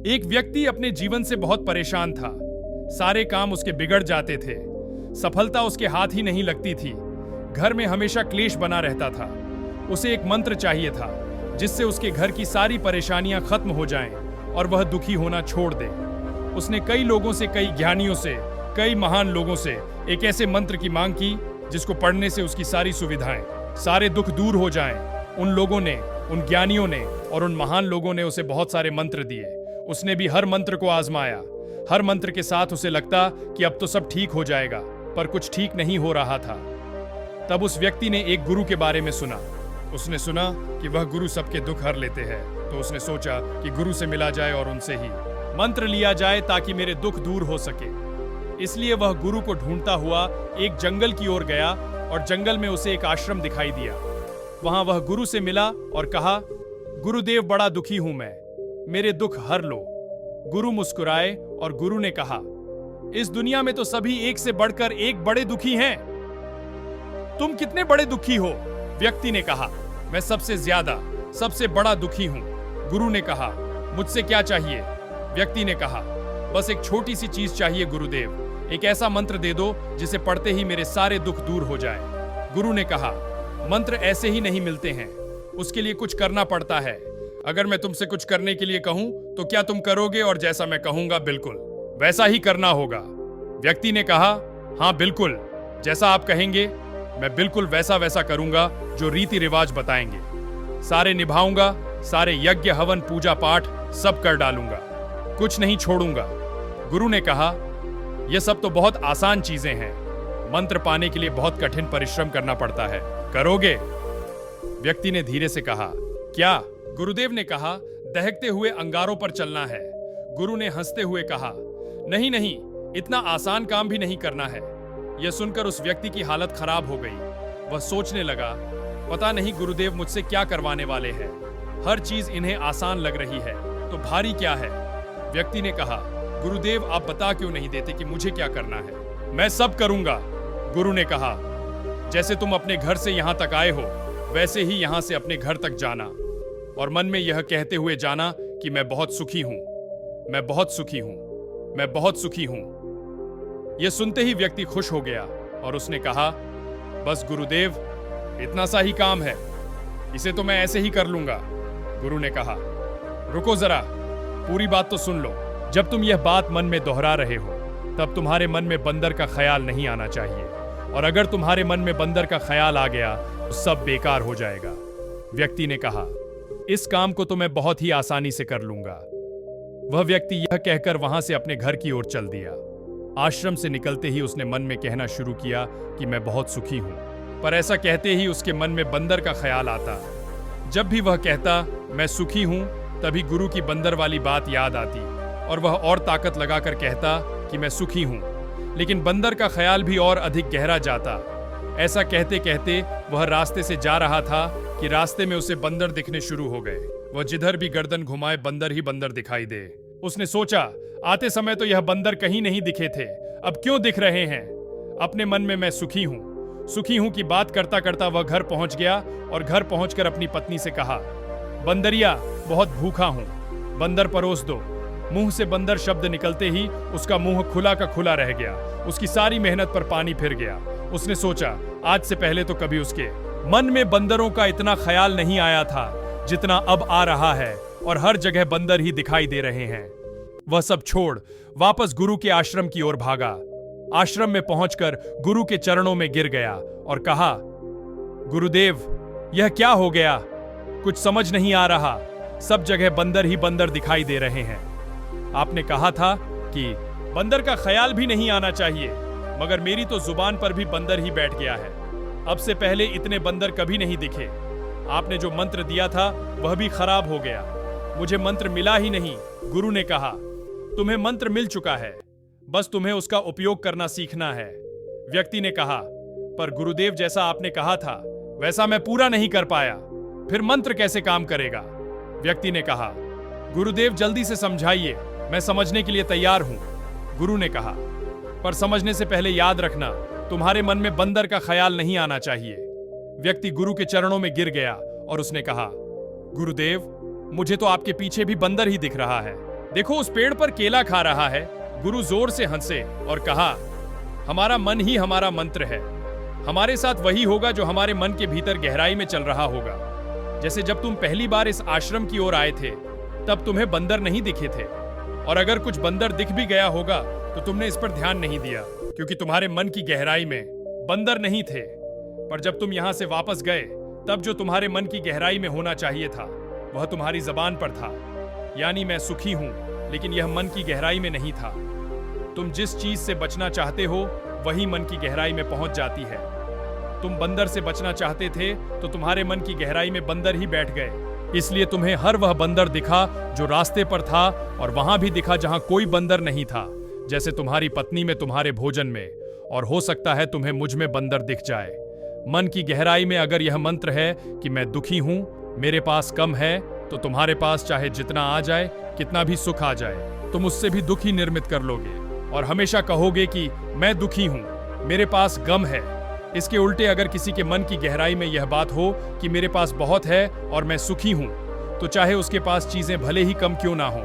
एक व्यक्ति अपने जीवन से बहुत परेशान था। सारे काम उसके बिगड़ जाते थे। सफलता उसके हाथ ही नहीं लगती थी। घर में हमेशा क्लेश बना रहता था। उसे एक मंत्र चाहिए था जिससे उसके घर की सारी परेशानियां खत्म हो जाएं और वह दुखी होना छोड़ दे। उसने कई लोगों से, कई ज्ञानियों से, कई महान लोगों से एक ऐसे मंत्र की मांग की जिसको पढ़ने से उसकी सारी सुविधाएं, सारे दुख दूर हो जाएं। उन लोगों ने, उन ज्ञानियों ने और उन महान लोगों ने उसे बहुत सारे मंत्र दिए। उसने भी हर मंत्र को आजमाया। हर मंत्र के साथ उसे लगता कि अब तो सब ठीक हो जाएगा, पर कुछ ठीक नहीं हो रहा था। तब उस व्यक्ति ने एक गुरु के बारे में सुना। उसने सुना कि वह गुरु सबके दुख हर लेते हैं, तो उसने सोचा कि गुरु से मिला जाए और उनसे ही मंत्र लिया जाए ताकि मेरे दुख दूर हो सके। इसलिए वह गुरु को ढूंढता हुआ एक जंगल की ओर गया और जंगल में उसे एक आश्रम दिखाई दिया। वहां वह गुरु से मिला और कहा, गुरुदेव, बड़ा दुखी हूं मैं, मेरे दुख हर लो। गुरु मुस्कुराए और गुरु ने कहा, इस दुनिया में तो सभी एक से बढ़कर एक बड़े दुखी हैं। तुम कितने बड़े दुखी हो? व्यक्ति ने कहा, मैं सबसे ज्यादा, सबसे बड़ा दुखी हूं। गुरु ने कहा, मुझसे क्या चाहिए? व्यक्ति ने कहा, बस एक छोटी सी चीज चाहिए गुरुदेव, एक ऐसा मंत्र दे दो जिसे पढ़ते ही मेरे सारे दुख दूर हो जाए। गुरु ने कहा, मंत्र ऐसे ही नहीं मिलते हैं, उसके लिए कुछ करना पड़ता है। अगर मैं तुमसे कुछ करने के लिए कहूं तो क्या तुम करोगे? और जैसा मैं कहूंगा बिल्कुल वैसा ही करना होगा। व्यक्ति ने कहा, हाँ बिल्कुल, जैसा आप कहेंगे मैं बिल्कुल वैसा वैसा करूंगा जो रीति रिवाज बताएंगे। सारे निभाऊंगा, सारे यज्ञ हवन पूजा पाठ सब कर डालूंगा, कुछ नहीं छोड़ूंगा। गुरु ने कहा, यह सब तो बहुत आसान चीजें हैं, मंत्र पाने के लिए बहुत कठिन परिश्रम करना पड़ता है, करोगे? व्यक्ति ने धीरे से कहा, क्या? गुरुदेव ने कहा, दहकते हुए अंगारों पर चलना है। गुरु ने हंसते हुए कहा, नहीं नहीं, इतना आसान काम भी नहीं करना है। यह सुनकर उस व्यक्ति की हालत खराब हो गई। वह सोचने लगा, पता नहीं गुरुदेव मुझसे क्या करवाने वाले हैं। हर चीज इन्हें आसान लग रही है, तो भारी क्या है? व्यक्ति ने कहा, गुरुदेव आप बता क्यों नहीं देते कि मुझे क्या करना है? मैं सब करूंगा। गुरु ने कहा, जैसे तुम अपने घर से यहां तक आए हो, वैसे ही यहां से अपने घर तक जाना और मन में यह कहते हुए जाना कि मैं बहुत सुखी हूं, मैं बहुत सुखी हूं, मैं बहुत सुखी हूं। यह सुनते ही व्यक्ति खुश हो गया और उसने कहा, बस गुरुदेव, इतना सा ही काम है, इसे तो मैं ऐसे ही कर लूंगा। गुरु ने कहा, रुको जरा, पूरी बात तो सुन लो। जब तुम यह बात मन में दोहरा रहे हो तब तुम्हारे मन में बंदर का ख्याल नहीं आना चाहिए, और अगर तुम्हारे मन में बंदर का ख्याल आ गया तो सब बेकार हो जाएगा। व्यक्ति ने कहा, इस काम को तो मैं बहुत ही आसानी से कर लूंगा। वह व्यक्ति यह कहकर वहां से अपने घर की ओर चल दिया। आश्रम से निकलते ही उसने मन में कहना शुरू किया कि मैं बहुत सुखी हूं, पर ऐसा कहते ही उसके मन में बंदर का ख्याल आता। जब भी वह कहता मैं सुखी हूं, तभी गुरु की बंदर वाली बात याद आती और वह और ताकत लगाकर कहता कि मैं सुखी हूं, लेकिन बंदर का ख्याल भी और अधिक गहरा जाता। ऐसा कहते कहते वह रास्ते से जा रहा था कि रास्ते में उसे बंदर दिखने शुरू हो गए। वह जिधर भी गर्दन घुमाए बंदर ही बंदर दिखाई दे। उसने सोचा, आते समय तो यह बंदर कहीं नहीं दिखे थे, अब क्यों दिख रहे हैं? अपने मन में मैं सुखी हूं की बात करता करता वह घर पहुंच गया और घर पहुंचकर अपनी पत्नी से कहा, बंदरिया, बहुत भूखा हूं, बंदर परोस दो। मुंह से बंदर शब्द निकलते ही उसका मुंह खुला का खुला रह गया। उसकी सारी मेहनत पर पानी फिर गया। उसने सोचा, आज से पहले तो कभी उसके मन में बंदरों का इतना ख्याल नहीं आया था जितना अब आ रहा है, और हर जगह बंदर ही दिखाई दे रहे हैं। वह सब छोड़ वापस गुरु के आश्रम की ओर भागा। आश्रम में पहुंचकर गुरु के चरणों में गिर गया और कहा, गुरुदेव, यह क्या हो गया? कुछ समझ नहीं आ रहा, सब जगह बंदर ही बंदर दिखाई दे रहे हैं। आपने कहा था कि बंदर का ख्याल भी नहीं आना चाहिए, मगर मेरी तो जुबान पर भी बंदर ही बैठ गया है। अब से पहले इतने बंदर कभी नहीं दिखे। आपने जो मंत्र दिया था वह भी खराब हो गया, मुझे मंत्र मिला ही नहीं। गुरु ने कहा, तुम्हें मंत्र मिल चुका है, बस तुम्हें उसका उपयोग करना सीखना है। व्यक्ति ने कहा, पर गुरुदेव, जैसा आपने कहा था वैसा मैं पूरा नहीं कर पाया, फिर मंत्र कैसे काम करेगा? व्यक्ति ने कहा, गुरुदेव जल्दी से समझाइए, मैं समझने के लिए तैयार हूं। गुरु ने कहा, पर समझने से पहले याद रखना, तुम्हारे मन में बंदर का ख्याल नहीं आना चाहिए। व्यक्ति गुरु के चरणों में गिर गया और उसने कहा, गुरुदेव, मुझे तो आपके पीछे भी बंदर ही दिख रहा है, देखो उस पेड़ पर केला खा रहा है। गुरु जोर से हंसे और कहा, हमारा मन ही हमारा मंत्र है। हमारे साथ वही होगा जो हमारे मन के भीतर गहराई में चल रहा होगा। जैसे जब तुम पहली बार इस आश्रम की ओर आए थे, तब तुम्हें बंदर नहीं दिखे थे, और अगर कुछ बंदर दिख भी गया होगा तो तुमने इस पर ध्यान नहीं दिया, क्योंकि तुम्हारे मन की गहराई में बंदर नहीं थे। पर जब तुम यहां से वापस गए, तब जो तुम्हारे मन की गहराई में होना चाहिए था, वह तुम्हारी जबान पर था। यानी मैं सुखी हूं, लेकिन यह मन की गहराई में नहीं था। तुम जिस चीज से बचना चाहते हो, वही मन की गहराई में पहुंच जाती है। तुम बंदर से बचना चाहते थे, तो तुम्हारे मन की गहराई में बंदर ही बैठ गए। इसलिए तुम्हें हर वह बंदर दिखा जो रास्ते पर था, और वहां भी दिखा जहां कोई बंदर नहीं था, जैसे तुम्हारी पत्नी में, तुम्हारे भोजन में, और हो सकता है तुम्हें मुझ में बंदर दिख जाए। मन की गहराई में अगर यह मंत्र है कि मैं दुखी हूं, मेरे पास कम है, तो तुम्हारे पास चाहे जितना आ जाए, कितना भी सुख आ जाए, तुम उससे भी दुखी निर्मित कर लोगे और हमेशा कहोगे कि मैं दुखी हूं, मेरे पास गम है। इसके उल्टे अगर किसी के मन की गहराई में यह बात हो कि मेरे पास बहुत है और मैं सुखी हूं, तो चाहे उसके पास चीजें भले ही कम क्यों ना हो,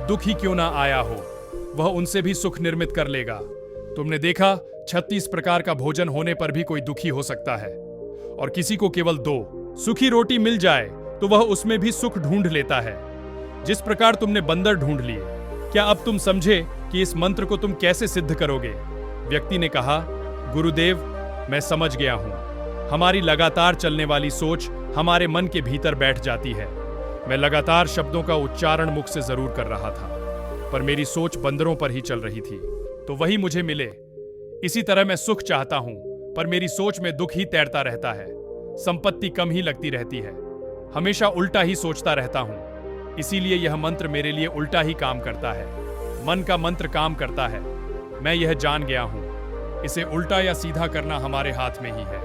दुख ही क्यों ना आया हो, वह उनसे भी सुख निर्मित कर लेगा। तुमने देखा 36 प्रकार का भोजन होने पर भी कोई दुखी हो सकता है, और किसी को केवल 2 सूखी रोटी मिल जाए तो वह उसमें भी सुख ढूंढ लेता है। जिस प्रकार तुमने बंदर ढूंढ लिए, क्या अब तुम समझे कि इस मंत्र को तुम कैसे सिद्ध करोगे? व्यक्ति ने कहा, गुरुदेव, मैं समझ गया हूं। हमारी लगातार चलने वाली सोच हमारे मन के भीतर बैठ जाती है। मैं लगातार शब्दों का उच्चारण मुख से जरूर कर रहा था, पर मेरी सोच बंदरों पर ही चल रही थी, तो वही मुझे मिले। इसी तरह मैं सुख चाहता हूं, पर मेरी सोच में दुख ही तैरता रहता है। संपत्ति कम ही लगती रहती है, हमेशा उल्टा ही सोचता रहता हूं। इसीलिए यह मंत्र मेरे लिए उल्टा ही काम करता है। मन का मंत्र काम करता है, मैं यह जान गया हूं। इसे उल्टा या सीधा करना हमारे हाथ में ही है।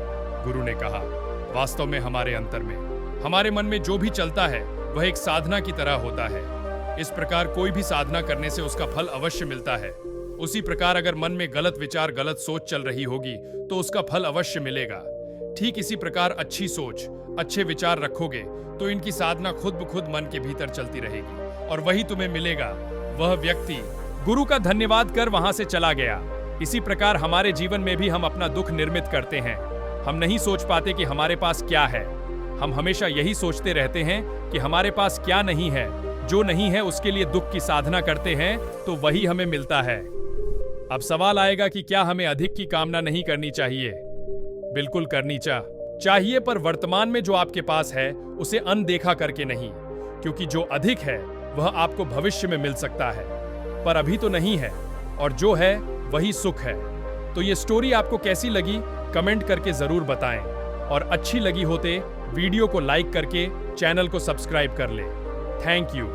गुरु ने कहा, वास्तव में हमारे अंतर में, हमारे मन में जो भी चलता है वह एक साधना की तरह होता है। इस प्रकार कोई भी साधना करने से उसका फल अवश्य मिलता है। उसी प्रकार अगर मन में गलत विचार, गलत सोच चल रही होगी तो उसका फल अवश्य मिलेगा। ठीक इसी प्रकार अच्छी सोच, अच्छे विचार रखोगे तो इनकी साधना खुद ब खुद मन के भीतर चलती रहेगी, और वही तुम्हें मिलेगा। वह व्यक्ति गुरु का धन्यवाद कर वहां से चला गया। इसी प्रकार हमारे जीवन में भी हम अपना दुख निर्मित करते हैं। हम नहीं सोच पाते कि हमारे पास क्या है। हम हमेशा यही सोचते रहते हैं कि हमारे पास क्या नहीं है। जो नहीं है उसके लिए दुख की साधना करते हैं, तो वही हमें मिलता है। अब सवाल आएगा कि क्या हमें अधिक की कामना नहीं करनी चाहिए? बिल्कुल करनी चाहिए, पर वर्तमान में जो आपके पास है उसे अनदेखा करके नहीं, क्योंकि जो अधिक है वह आपको भविष्य में मिल सकता है, पर अभी तो नहीं है, और जो है वही सुख है। तो ये स्टोरी आपको कैसी लगी कमेंट करके जरूर बताएं, और अच्छी लगी होते वीडियो को लाइक करके चैनल को सब्सक्राइब कर ले। Thank you.